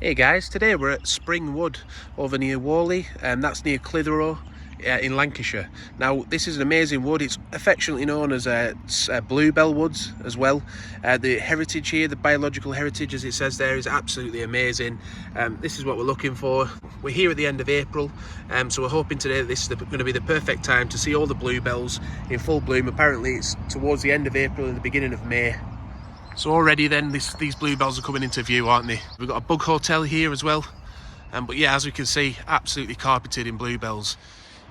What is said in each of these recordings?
Hey guys, today we're at Spring Wood over near Whalley, and that's near Clitheroe in Lancashire. Now this is an amazing wood. It's affectionately known as Bluebell Woods as well. The heritage here, the biological heritage as it says there, is absolutely amazing. This is what we're looking for. We're here at the end of April, so we're hoping today that this is going to be the perfect time to see all the bluebells in full bloom. Apparently it's towards the end of April and the beginning of May. So already then these bluebells are coming into view, aren't they? We've got a bug hotel here as well. But yeah, as we can see, absolutely carpeted in bluebells.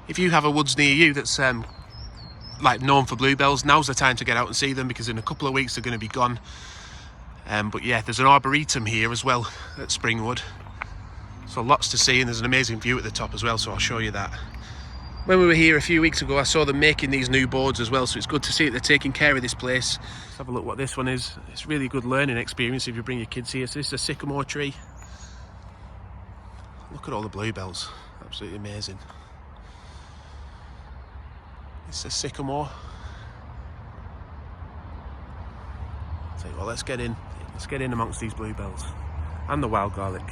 If you have a woods near you that's like known for bluebells, now's the time to get out and see them, because in a couple of weeks they're going to be gone. But yeah, there's an arboretum here as well at Springwood. So lots to see, and there's an amazing view at the top as well, so I'll show you that. When we were here a few weeks ago, I saw them making these new boards as well, so it's good to see that they're taking care of this place. Let's have a look what this one is. It's a really good learning experience if you bring your kids here. So this is a sycamore tree. Look at all the bluebells, absolutely amazing. It's a sycamore. Tell you what, let's get in amongst these bluebells and the wild garlic.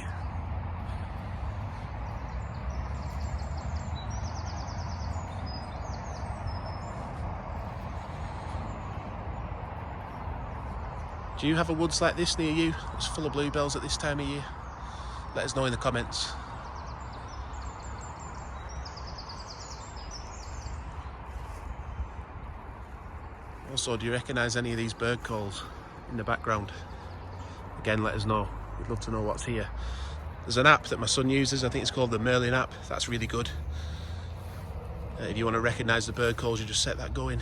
Do you have a woods like this near you that's full of bluebells at this time of year? Let us know in the comments. Also, do you recognise any of these bird calls in the background? Again, let us know. We'd love to know what's here. There's an app that my son uses, I think it's called the Merlin app. That's really good. If you want to recognise the bird calls, you just set that going.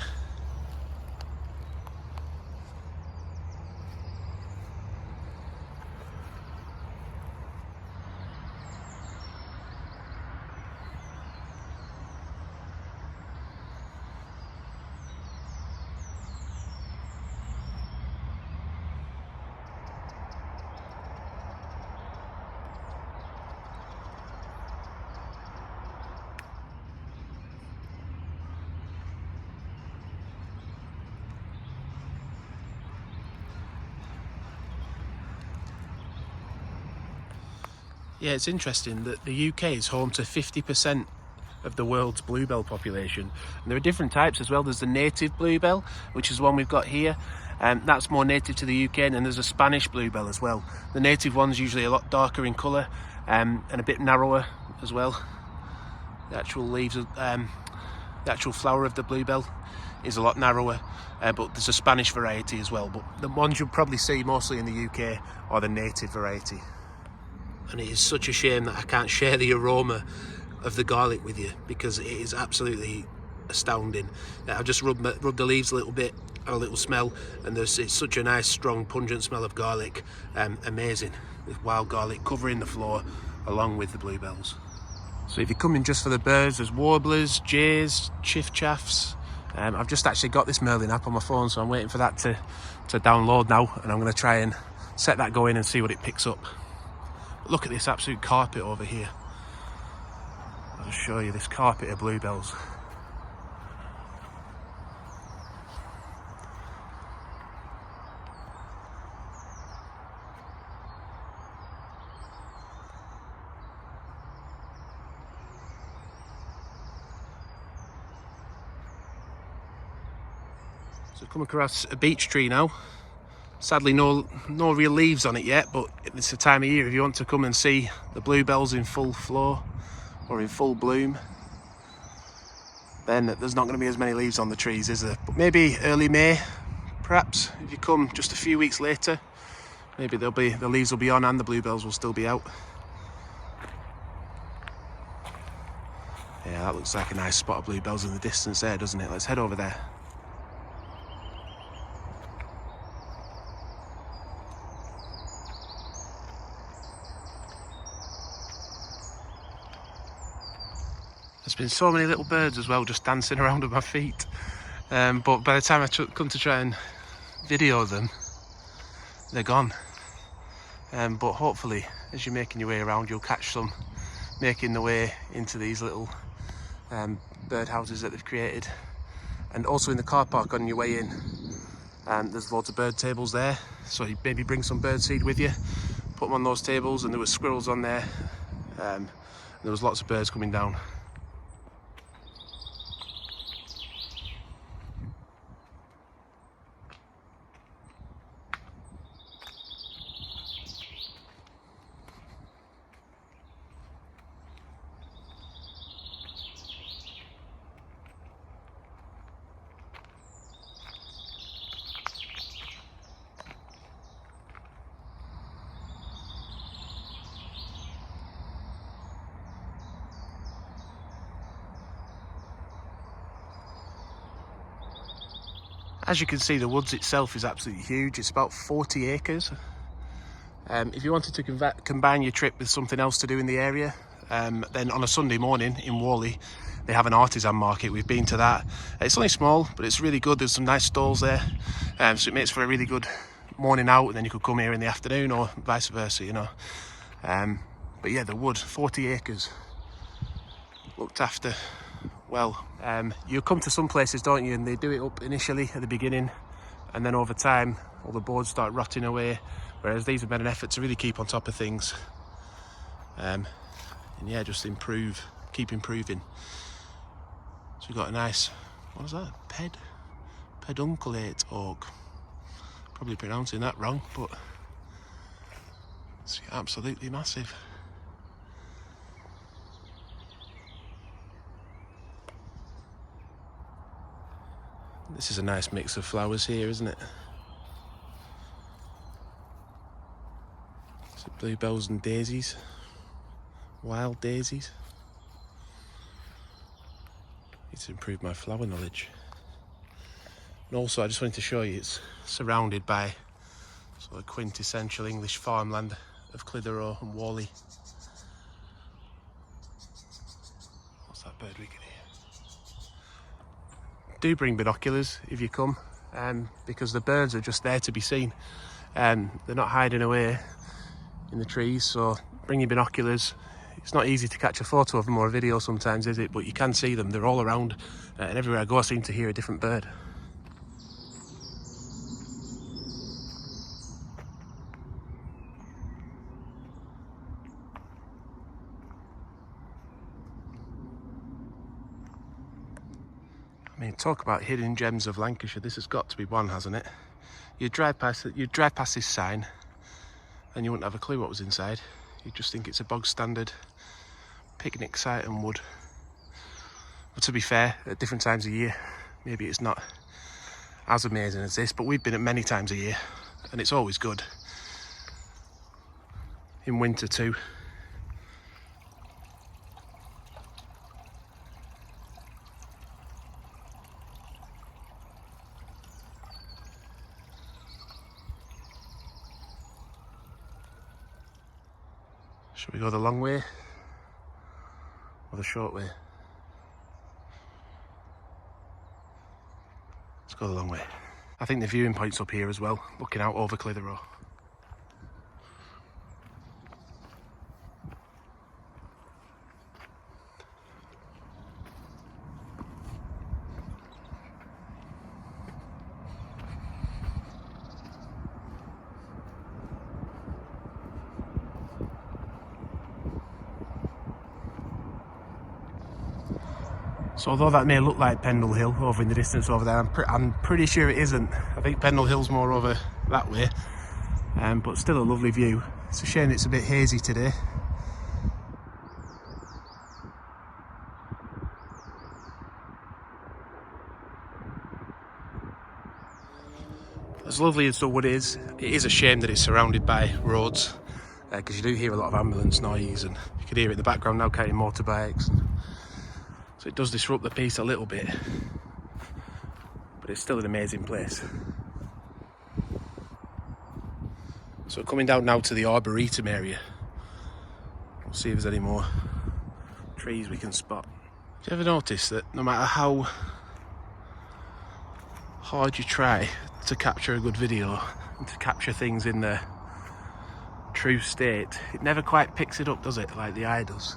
Yeah, it's interesting that the UK is home to 50% of the world's bluebell population. And there are different types as well. There's the native bluebell, which is the one we've got here. That's more native to the UK, and then there's a Spanish bluebell as well. The native one's usually a lot darker in colour and a bit narrower as well. The actual leaves, the actual flower of the bluebell is a lot narrower, but there's a Spanish variety as well. But the ones you'll probably see mostly in the UK are the native variety. And it is such a shame that I can't share the aroma of the garlic with you, because it is absolutely astounding. I've just rubbed the leaves a little bit, have a little smell, and it's such a nice, strong, pungent smell of garlic. Amazing, with wild garlic covering the floor along with the bluebells. So if you're coming just for the birds, there's warblers, jays, chiffchaffs. I've just actually got this Merlin app on my phone, so I'm waiting for that to download now, and I'm going to try and set that going and see what it picks up. Look at this absolute carpet over here. I'll show you this carpet of bluebells. So I've come across a beech tree now. Sadly no real leaves on it yet, but it's the time of year if you want to come and see the bluebells in full flow or in full bloom, then there's not going to be as many leaves on the trees, is there? But maybe early May, perhaps, if you come just a few weeks later, maybe the leaves will be on and the bluebells will still be out. Yeah, that looks like a nice spot of bluebells in the distance there, doesn't it? Let's head over there. There's been so many little birds as well just dancing around at my feet, but by the time I come to try and video them, they're gone. But hopefully as you're making your way around, you'll catch some making their way into these little bird houses that they've created. And also in the car park on your way in, there's loads of bird tables there, so you maybe bring some bird seed with you. put them on those tables, and there was squirrels on there. There was lots of birds coming down. As you can see, the woods itself is absolutely huge. It's about 40 acres. If you wanted to combine your trip with something else to do in the area, then on a Sunday morning in Whalley, they have an artisan market. We've been to that. It's only small, but it's really good. There's some nice stalls there. So it makes for a really good morning out, and then you could come here in the afternoon or vice versa, you know. But yeah, the wood, 40 acres. Looked after well. You come to some places, don't you, and they do it up initially at the beginning, and then over time all the boards start rotting away, whereas these have made an effort to really keep on top of things, and yeah, just keep improving. So we've got a nice, what is that, pedunculate oak, probably pronouncing that wrong, but it's absolutely massive. This is a nice mix of flowers here, isn't it? Is it bluebells and daisies? Wild daisies? Need to improve my flower knowledge. And also, I just wanted to show you, it's surrounded by sort of quintessential English farmland of Clitheroe and Whalley. What's that bird we can hear? Do bring binoculars if you come, because the birds are just there to be seen. They're not hiding away in the trees, so bring your binoculars. It's not easy to catch a photo of them or a video sometimes, is it? But you can see them, they're all around, and everywhere I go I seem to hear a different bird. I mean, talk about hidden gems of Lancashire. This has got to be one, hasn't it? You'd drive past this sign and you wouldn't have a clue what was inside. You'd just think it's a bog standard picnic site and wood. But to be fair, at different times of year, maybe it's not as amazing as this, but we've been at many times a year and it's always good. In winter too. Should we go the long way or the short way? Let's go the long way. I think the viewing point's up here as well, looking out over Clitheroe. So although that may look like Pendle Hill over in the distance over there, I'm pretty sure it isn't. I think Pendle Hill's more over that way, but still a lovely view. It's a shame it's a bit hazy today. As lovely as the wood is, it is a shame that it's surrounded by roads, because you do hear a lot of ambulance noise, and you can hear it in the background now carrying motorbikes. So it does disrupt the peace a little bit, but it's still an amazing place. So coming down now to the Arboretum area. We'll see if there's any more trees we can spot. Do you ever notice that no matter how hard you try to capture a good video and to capture things in their true state, it never quite picks it up, does it, like the eye does?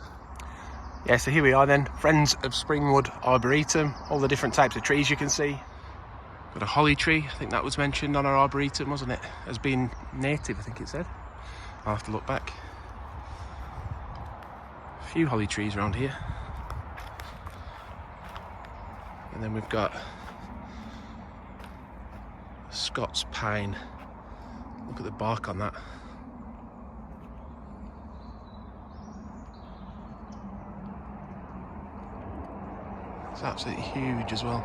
Yeah, so here we are then, friends of Springwood Arboretum, all the different types of trees you can see. Got a holly tree, I think that was mentioned on our Arboretum, wasn't it? As being native, I think it said. I'll have to look back. A few holly trees around here. And then we've got Scots pine. Look at the bark on that. It's absolutely huge as well.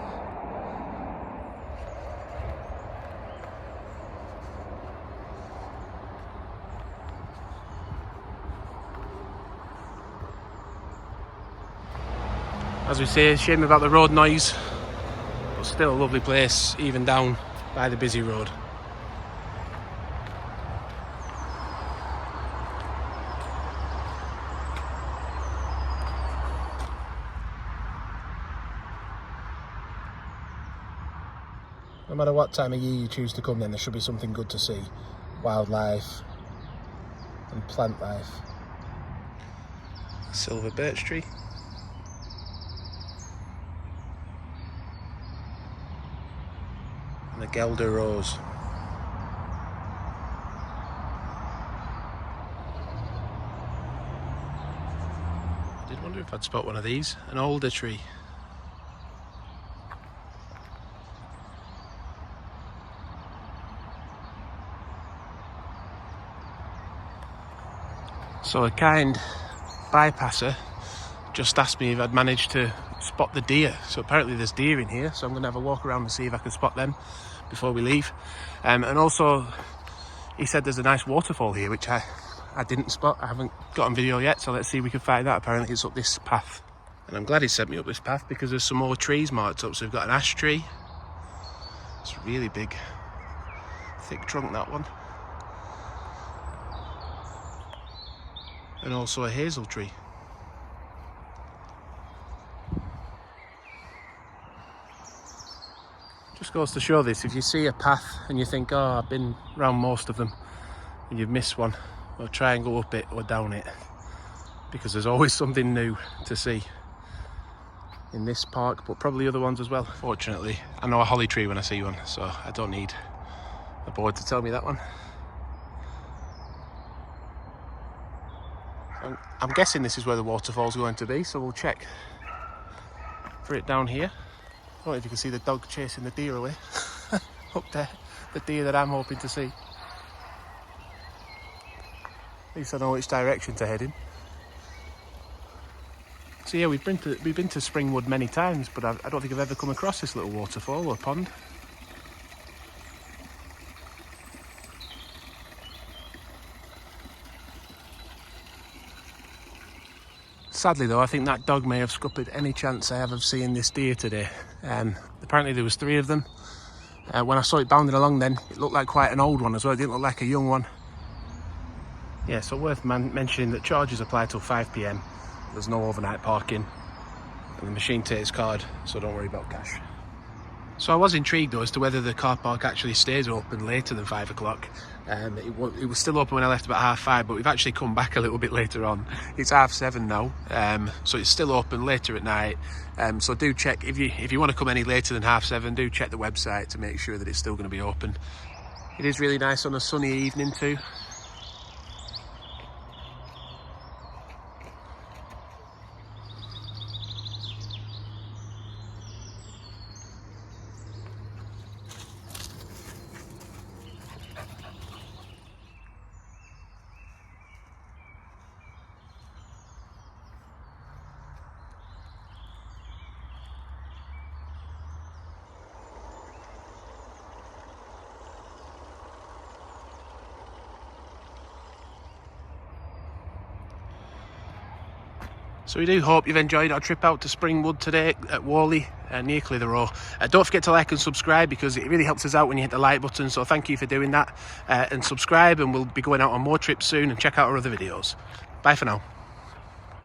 As we say, shame about the road noise, but still a lovely place, even down by the busy road. No matter what time of year you choose to come, then there should be something good to see. Wildlife and plant life. Silver birch tree. And the Gelder rose. I did wonder if I'd spot one of these, an alder tree. So a kind bypasser just asked me if I'd managed to spot the deer. So apparently there's deer in here, so I'm going to have a walk around and see if I can spot them before we leave. And also he said there's a nice waterfall here, which I didn't spot. I haven't got on video yet, so let's see if we can find that. Apparently it's up this path. And I'm glad he sent me up this path because there's some more trees marked up. So we've got an ash tree. It's really big. Thick trunk, that one. And also a hazel tree. Just goes to show this, if you see a path and you think, oh, I've been round most of them, and you've missed one, well, try and go up it or down it, because there's always something new to see in this park, but probably other ones as well. Fortunately, I know a holly tree when I see one, so I don't need a board to tell me that one. I'm guessing this is where the waterfall's going to be, so we'll check for it down here. I don't know if you can see the dog chasing the deer away. Up there, the deer that I'm hoping to see. At least I know which direction to head in. So yeah, we've been to Springwood many times, but I don't think I've ever come across this little waterfall or pond. Sadly though, I think that dog may have scuppered any chance I have of seeing this deer today. Apparently there was 3 of them. When I saw it bounding along then, it looked like quite an old one as well. It didn't look like a young one. Yeah, so worth mentioning that charges apply till 5 PM. There's no overnight parking. And the machine takes card, so don't worry about cash. So I was intrigued though as to whether the car park actually stays open later than 5 o'clock. It was still open when I left about 5:30, but we've actually come back a little bit later on. It's 7:30 now, so it's still open later at night. So do check, if you want to come any later than 7:30, do check the website to make sure that it's still going to be open. It is really nice on a sunny evening too. So we do hope you've enjoyed our trip out to Springwood today at Whalley, near Clitheroe. Don't forget to like and subscribe because it really helps us out when you hit the like button, so thank you for doing that. And subscribe, and we'll be going out on more trips soon, and check out our other videos. Bye for now.